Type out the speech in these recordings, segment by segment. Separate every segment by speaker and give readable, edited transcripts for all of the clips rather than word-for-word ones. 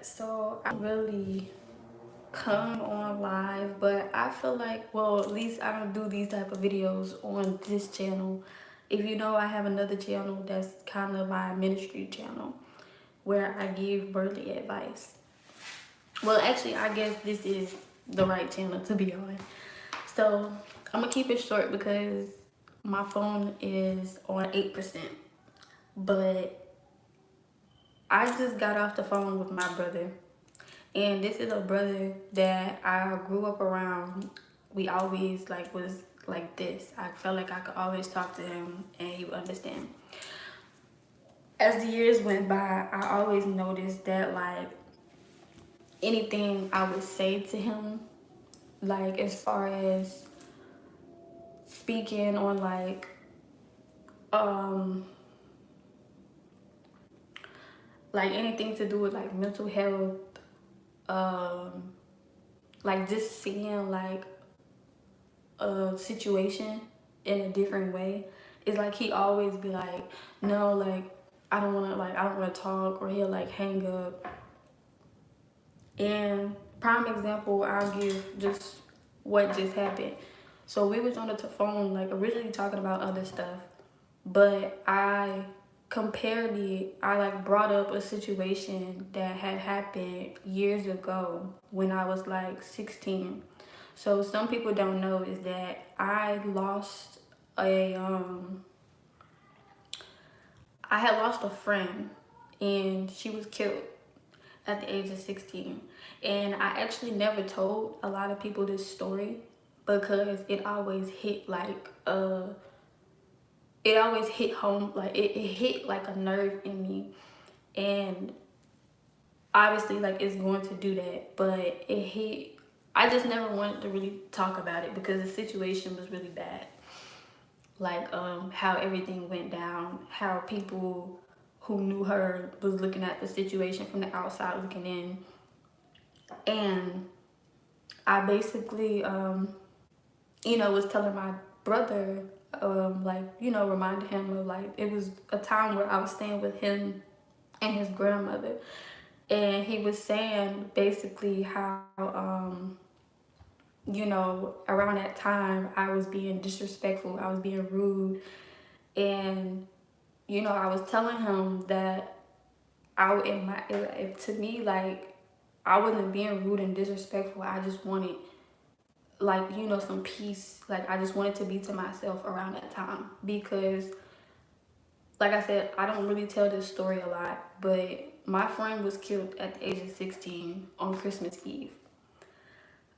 Speaker 1: So I really come on live, but I feel like, well, at least I don't do these type of videos on this channel. If you know, I have another channel that's kind of my ministry channel where I give birthday advice. Well, actually, I guess this is the right channel to be on. So I'm gonna keep it short because my phone is on 8%. But I just got off the phone with my brother. And this is a brother that I grew up around. We always was like this. I felt like I could always talk to him and he would understand. As the years went by, I always noticed that anything I would say to him, like as far as speaking on um anything to do with mental health, um just seeing a situation in a different way. It's like he always be like, no, I don't want to talk, or he'll hang up. And prime example, I'll give just what just happened. So we was on the phone originally talking about other stuff, but I compared it. I brought up a situation that had happened years ago when I was 16. So some people don't know is that a I had lost a friend, and she was killed at the age of 16. And I actually never told a lot of people this story because it always hit it always hit home, it hit like a nerve in me. And obviously it's going to do that, but it hit. I just never wanted to really talk about it because the situation was really bad. How everything went down, how people who knew her was looking at the situation from the outside looking in. And I basically was telling my brother, reminded him of it was a time where I was staying with him and his grandmother. And he was saying basically how around that time I was being disrespectful, I was being rude. And I was telling him that to me, I wasn't being rude and disrespectful. I just wanted some peace. I just wanted to be to myself around that time because like I said, I don't really tell this story a lot, but my friend was killed at the age of 16 on Christmas Eve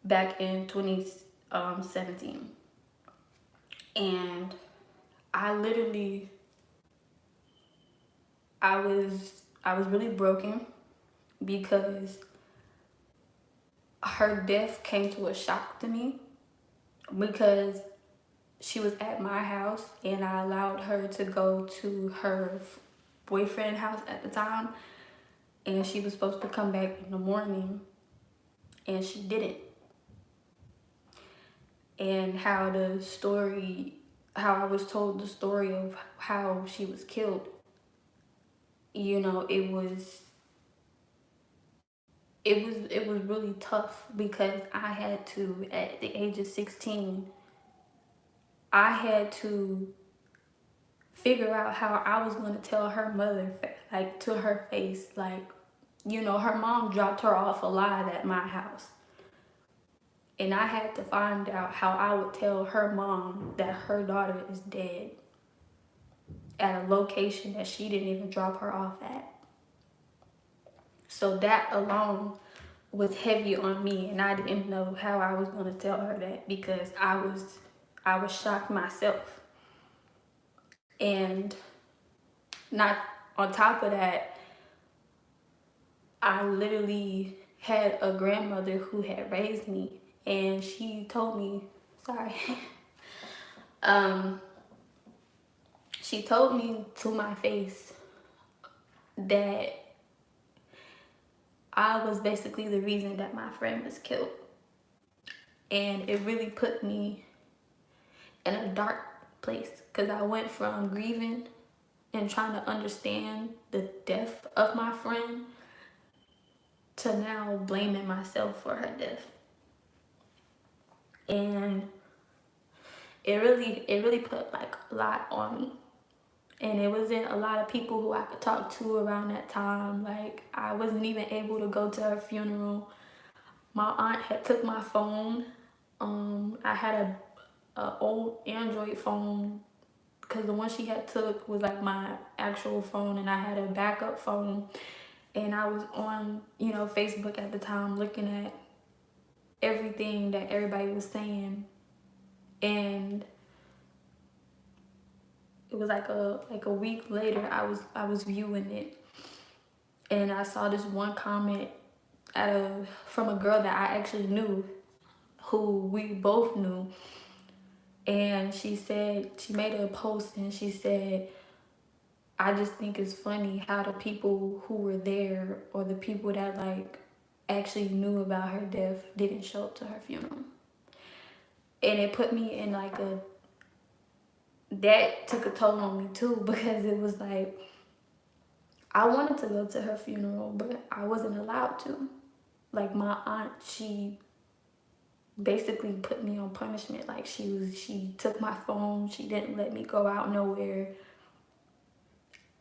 Speaker 1: back in 2017. And I literally, I was really broken because her death came to a shock to me because she was at my house and I allowed her to go to her boyfriend's house at the time, and she was supposed to come back in the morning and she didn't. And how I was told the story of how she was killed, it was really tough because I had to, at the age of 16, I had to figure out how I was going to tell her mother, to her face, her mom dropped her off alive at my house. And I had to find out how I would tell her mom that her daughter is dead at a location that she didn't even drop her off at. So that alone was heavy on me, and I didn't know how I was going to tell her that because I was shocked myself. And not on top of that, I literally had a grandmother who had raised me, and she told me, sorry, she told me to my face that I was basically the reason that my friend was killed. And it really put me in a dark place because I went from grieving and trying to understand the death of my friend to now blaming myself for her death. And it really put like a lot on me. And it wasn't a lot of people who I could talk to around that time. Like, I wasn't even able to go to her funeral. My aunt had took my phone. I had a old Android phone, because the one she had took was like my actual phone, and I had a backup phone. And I was on, Facebook at the time, looking at everything that everybody was saying. And it was like a week later, I was viewing it, and I saw this one comment from a girl that I actually knew, who we both knew. And she made a post, and she said, I just think it's funny how the people who were there, or the people that like actually knew about her death, didn't show up to her funeral. And it put me in like that took a toll on me too, because it was like, I wanted to go to her funeral, but I wasn't allowed to. Like, my aunt, she basically put me on punishment. Like, she took my phone, she didn't let me go out nowhere.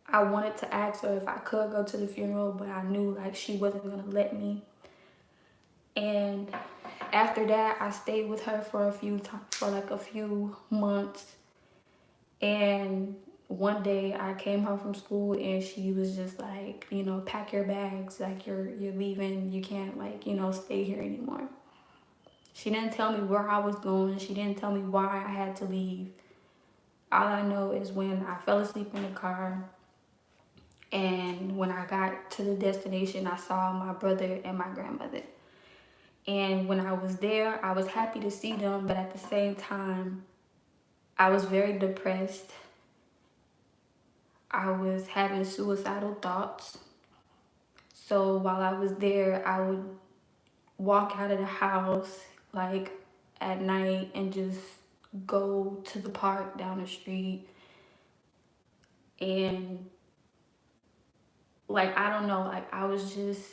Speaker 1: I wanted to ask her if I could go to the funeral, but I knew like she wasn't gonna let me. And after that, I stayed with her for a few months. And one day I came home from school, and she was just like, pack your bags, like you're leaving, you can't stay here anymore. She didn't tell me where I was going. She didn't tell me why I had to leave. All I know is when I fell asleep in the car, and when I got to the destination, I saw my brother and my grandmother. And when I was there, I was happy to see them, but at the same time, I was very depressed. I was having suicidal thoughts. So while I was there, I would walk out of the house like at night and just go to the park down the street. And like, I don't know, like I would just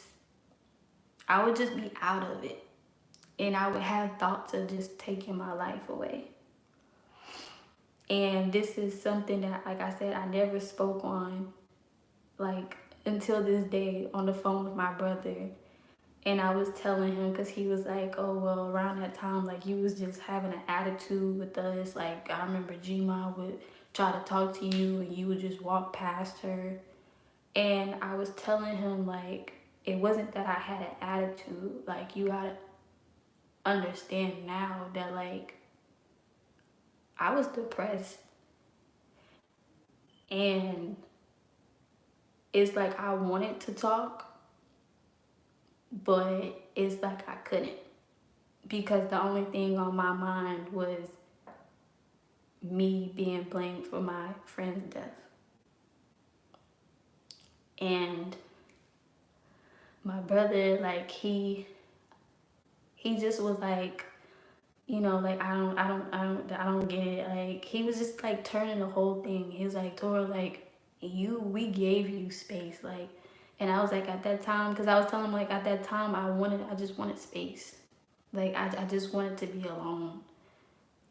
Speaker 1: be out of it. And I would have thoughts of just taking my life away. And this is something that, like I said, I never spoke on, like, until this day on the phone with my brother. And I was telling him, because he was like, oh, well, around that time, like, you was just having an attitude with us. Like, I remember G-Ma would try to talk to you, and you would just walk past her. And I was telling him, like, it wasn't that I had an attitude. Like, you gotta understand now that, like, I was depressed. And it's like I wanted to talk, but it's like I couldn't, because the only thing on my mind was me being blamed for my friend's death. And my brother, like, he just was like, like, I don't get it. Like, he was just like turning the whole thing. He was like, Tora, like, we gave you space, like. And I was like, at that time, because I was telling him, like, at that time, I just wanted space. Like, I just wanted to be alone.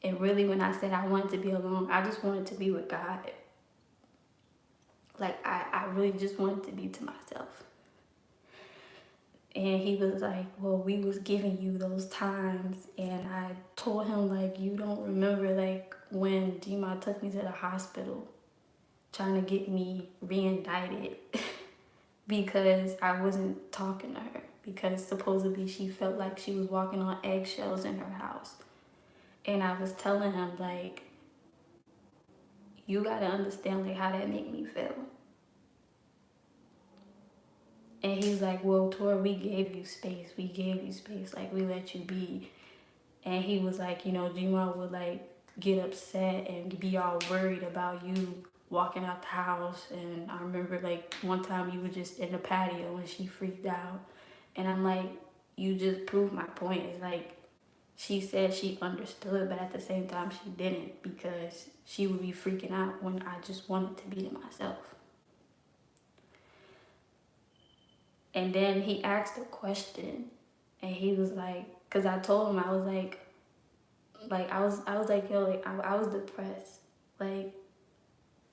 Speaker 1: And really, when I said I wanted to be alone, I just wanted to be with God. Like, I really just wanted to be to myself. And he was like, well, we was giving you those times. And I told him, like, you don't remember, like, when G-Ma took me to the hospital trying to get me re-indicted because I wasn't talking to her, because supposedly she felt like she was walking on eggshells in her house. And I was telling him, like, you gotta understand, like, how that made me feel. And he's like, well, Tora, we gave you space. We gave you space. Like, we let you be. And he was like, G-Ma would, like, get upset and be all worried about you walking out the house. And I remember, like, one time you were just in the patio and she freaked out. And I'm like, you just proved my point. It's like, she said she understood, but at the same time she didn't, because she would be freaking out when I just wanted to be to myself. And then he asked a question, and he was like, because I told him, I was like I was like, yo, like I was depressed. Like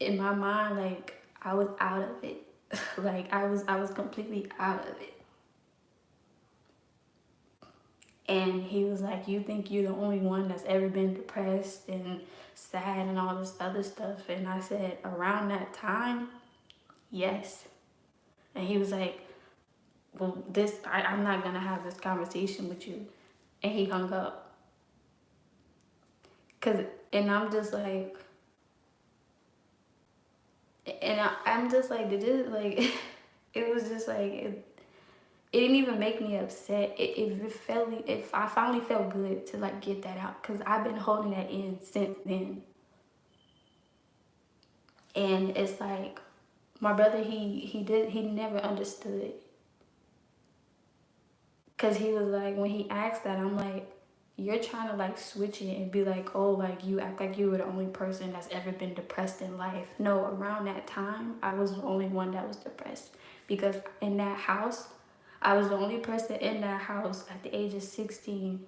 Speaker 1: in my mind, like I was out of it. Like I was completely out of it. And he was like, you think you're the only one that's ever been depressed and sad and all this other stuff? And I said, around that time, yes. And he was like, well, I'm not gonna have this conversation with you. And he hung up. And I'm just like, I'm just like, did it, like, it was just like, it didn't even make me upset. If I finally felt good to like get that out, because I've been holding that in since then. And it's like, my brother, he never understood. Because he was like, when he asked that, I'm like, you're trying to like switch it and be like, oh, like you act like you were the only person that's ever been depressed in life. No, around that time, I was the only one that was depressed. Because in that house, I was the only person in that house at the age of 16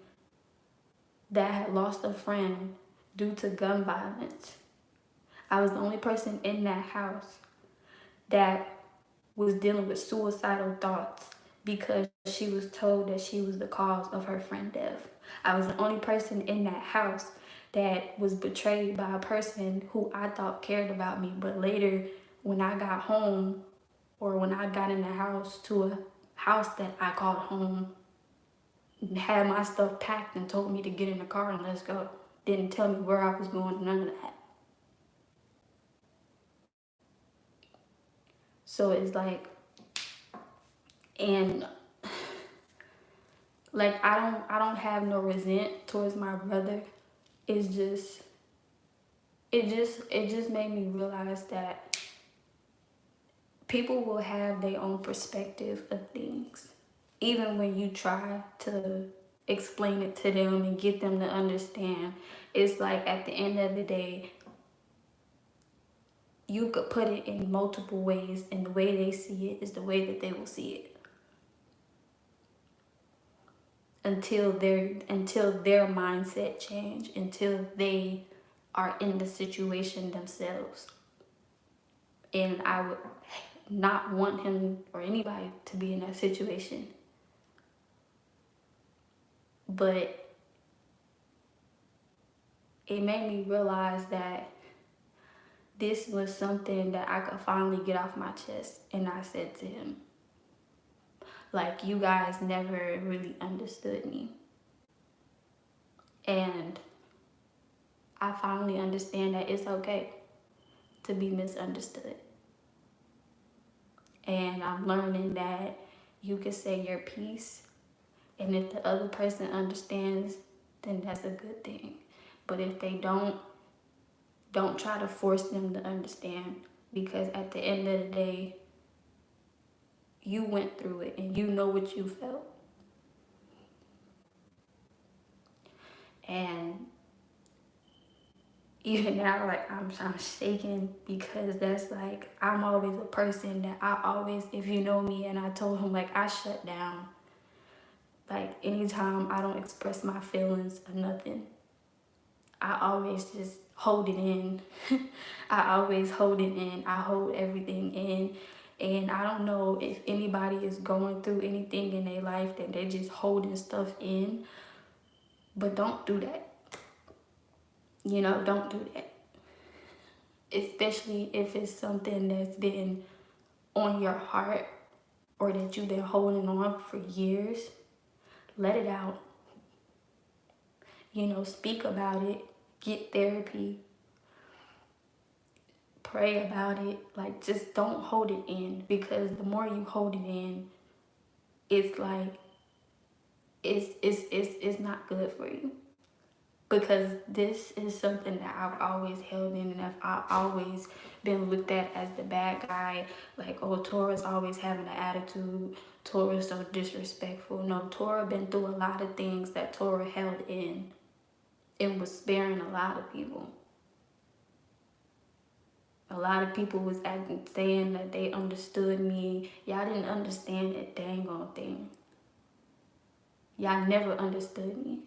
Speaker 1: that had lost a friend due to gun violence. I was the only person in that house that was dealing with suicidal thoughts because she was told that she was the cause of her friend's death. I was the only person in that house that was betrayed by a person who I thought cared about me. But later, when I got home, or when I got in the house, to a house that I called home, had my stuff packed and told me to get in the car and let's go. Didn't tell me where I was going, none of that. So it's like, and like I don't have no resent towards my brother. It's just it just made me realize that people will have their own perspective of things. Even when you try to explain it to them and get them to understand, it's like at the end of the day, you could put it in multiple ways, and the way they see it is the way that they will see it. Until their mindset change, until they are in the situation themselves. And I would not want him or anybody to be in that situation. But it made me realize that this was something that I could finally get off my chest. And I said to him, like, you guys never really understood me. And I finally understand that it's okay to be misunderstood. And I'm learning that you can say your piece, and if the other person understands, then that's a good thing. But if they don't try to force them to understand, because at the end of the day, you went through it and you know what you felt. And even now, like I'm shaking, because that's like, I'm always a person that I always, if you know me, and I told him, like, I shut down. Like anytime I don't express my feelings or nothing, I always just hold it in. I always hold it in. I hold everything in. And I don't know if anybody is going through anything in their life that they're just holding stuff in, but don't do that. You know, don't do that. Especially if it's something that's been on your heart or that you've been holding on for years. Let it out. You know, speak about it. Get therapy. Pray about it. Like, just don't hold it in, because the more you hold it in, it's like it's not good for you. Because this is something that I've always held in, and I've always been looked at as the bad guy. Like, oh, Tora's always having an attitude. Tora's so disrespectful. No, Tora been through a lot of things that Tora held in and was sparing a lot of people. A lot of people was saying that they understood me. Y'all didn't understand a dang on thing. Y'all never understood me.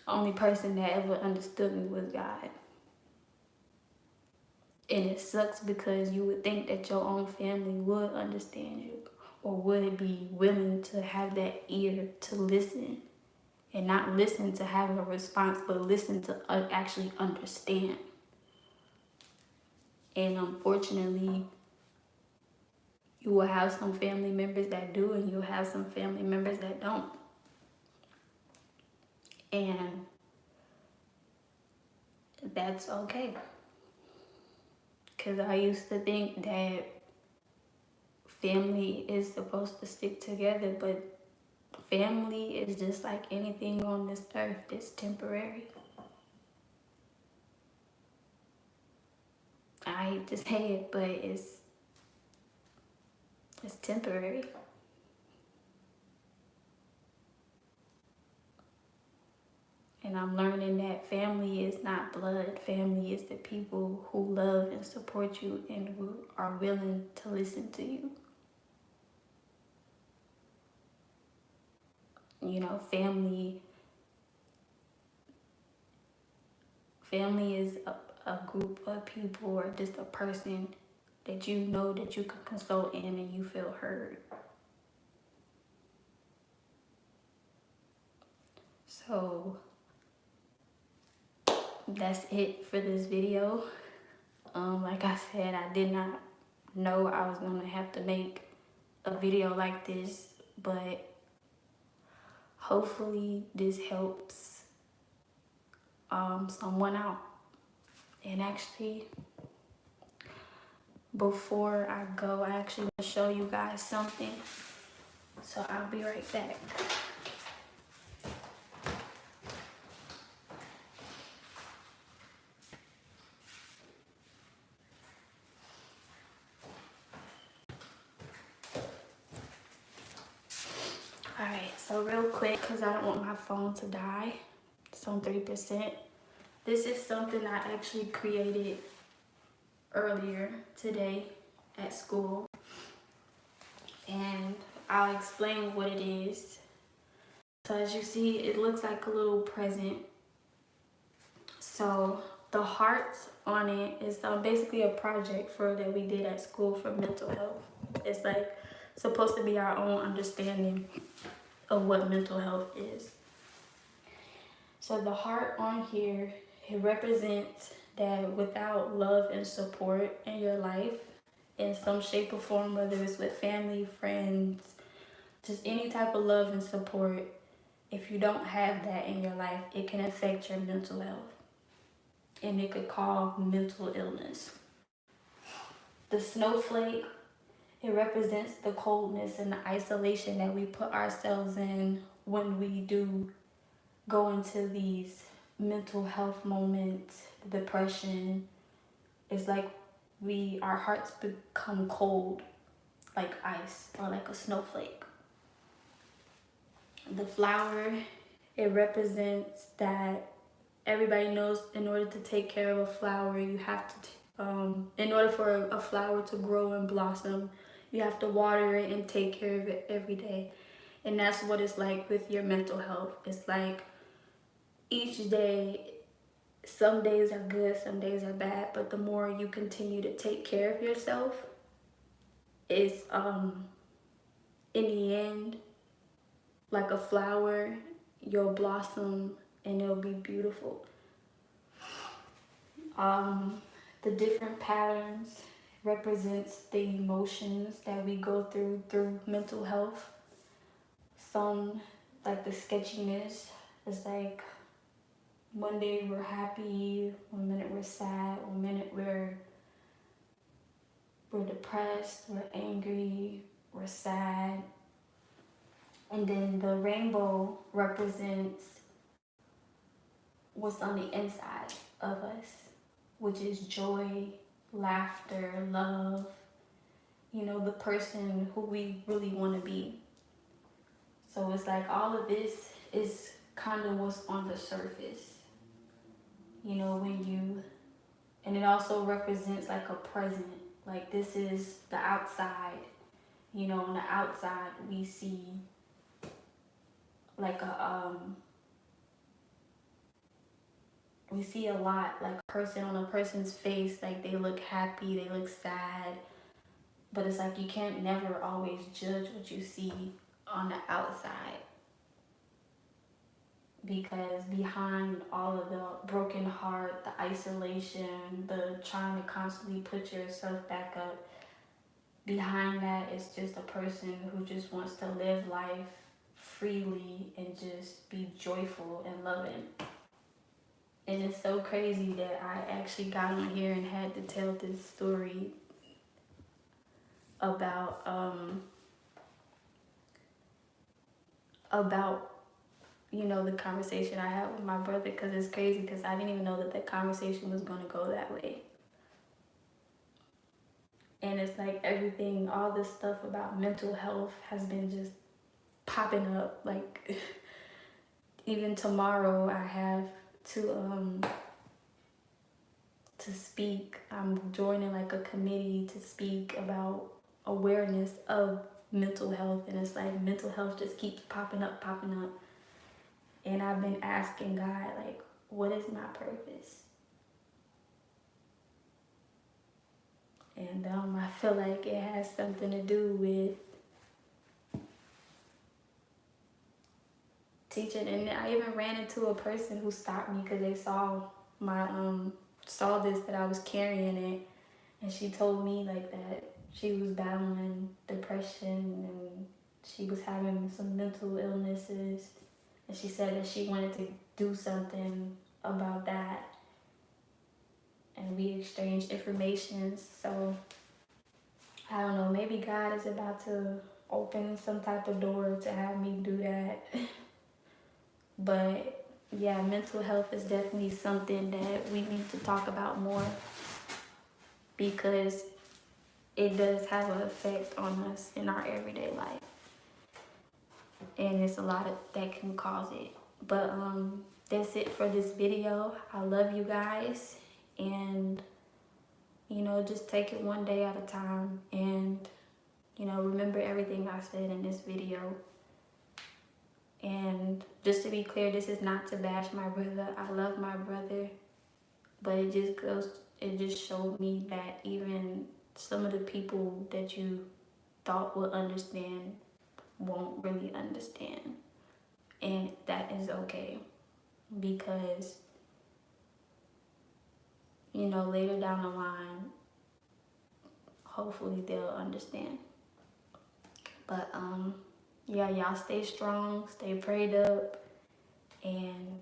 Speaker 1: Only person that ever understood me was God. And it sucks because you would think that your own family would understand you or would be willing to have that ear to listen, and not listen to have a response, but listen to actually understand. And unfortunately, you will have some family members that do, and you'll have some family members that don't. And that's okay. Because I used to think that family is supposed to stick together, but family is just like anything on this earth. It's temporary. I hate to say it, but it's temporary. And I'm learning that family is not blood. Family is the people who love and support you and who are willing to listen to you. You know, family is a group of people, or just a person that you know that you can consult in and you feel heard. So that's it for this video. Like I said, I did not know I was gonna have to make a video like this, but hopefully this helps someone out. And actually, before I go, I actually want to show you guys something. So I'll be right back. Alright, so real quick, because I don't want my phone to die. It's on 3%. This is something I actually created earlier today at school. And I'll explain what it is. So as you see, it looks like a little present. So the hearts on it is basically a project that we did at school for mental health. It's like supposed to be our own understanding of what mental health is. So the heart on here, it represents that without love and support in your life in some shape or form, whether it's with family, friends, just any type of love and support, if you don't have that in your life, it can affect your mental health. And it could cause mental illness. The snowflake, it represents the coldness and the isolation that we put ourselves in when we do go into these mental health moments, depression. It's like our hearts become cold, like ice or like a snowflake. The flower, it represents that everybody knows in order to take care of a flower, you have to, in order for a flower to grow and blossom, you have to water it and take care of it every day. And that's what it's like with your mental health. It's like each day, some days are good, some days are bad, but the more you continue to take care of yourself, it's in the end, like a flower, you'll blossom and it'll be beautiful. The different patterns represents the emotions that we go through mental health. Some, like the sketchiness, is like one day we're happy, one minute we're sad, one minute we're depressed, we're angry, we're sad. And then the rainbow represents what's on the inside of us, which is joy, laughter, love, you know, the person who we really want to be. So it's like all of this is kind of what's on the surface. You know, when you And it also represents like a present. Like this is the outside. You know, on the outside we see like we see a lot, like a person on a person's face, like they look happy, they look sad. But it's like you can't never always judge what you see on the outside, because behind all of the broken heart, the isolation, the trying to constantly put yourself back up, behind that is just a person who just wants to live life freely and just be joyful and loving. And it's so crazy that I actually got on here and had to tell this story about about you know, the conversation I had with my brother, because it's crazy because I didn't even know that conversation was going to go that way. And it's like everything, all this stuff about mental health has been just popping up. Like even tomorrow I have to speak. I'm joining like a committee to speak about awareness of mental health, and it's like mental health just keeps popping up. And I've been asking God, like, what is my purpose? And I feel like it has something to do with teaching. And I even ran into a person who stopped me because they saw my saw this, that I was carrying it, and she told me like that she was battling depression and she was having some mental illnesses, and she said that she wanted to do something about that. And we exchanged information. So I don't know, maybe God is about to open some type of door to have me do that. But yeah, mental health is definitely something that we need to talk about more, because it does have an effect on us in our everyday life. And it's a lot of that can cause it. But that's it for this video. I love you guys, and you know, just take it one day at a time, and you know, remember everything I said in this video. And just to be clear, this is not to bash my brother. I love my brother, but it just showed me that even some of the people that you thought would understand won't really understand. And that is okay, because you know, later down the line, hopefully they'll understand. But yeah, y'all stay strong, stay prayed up, and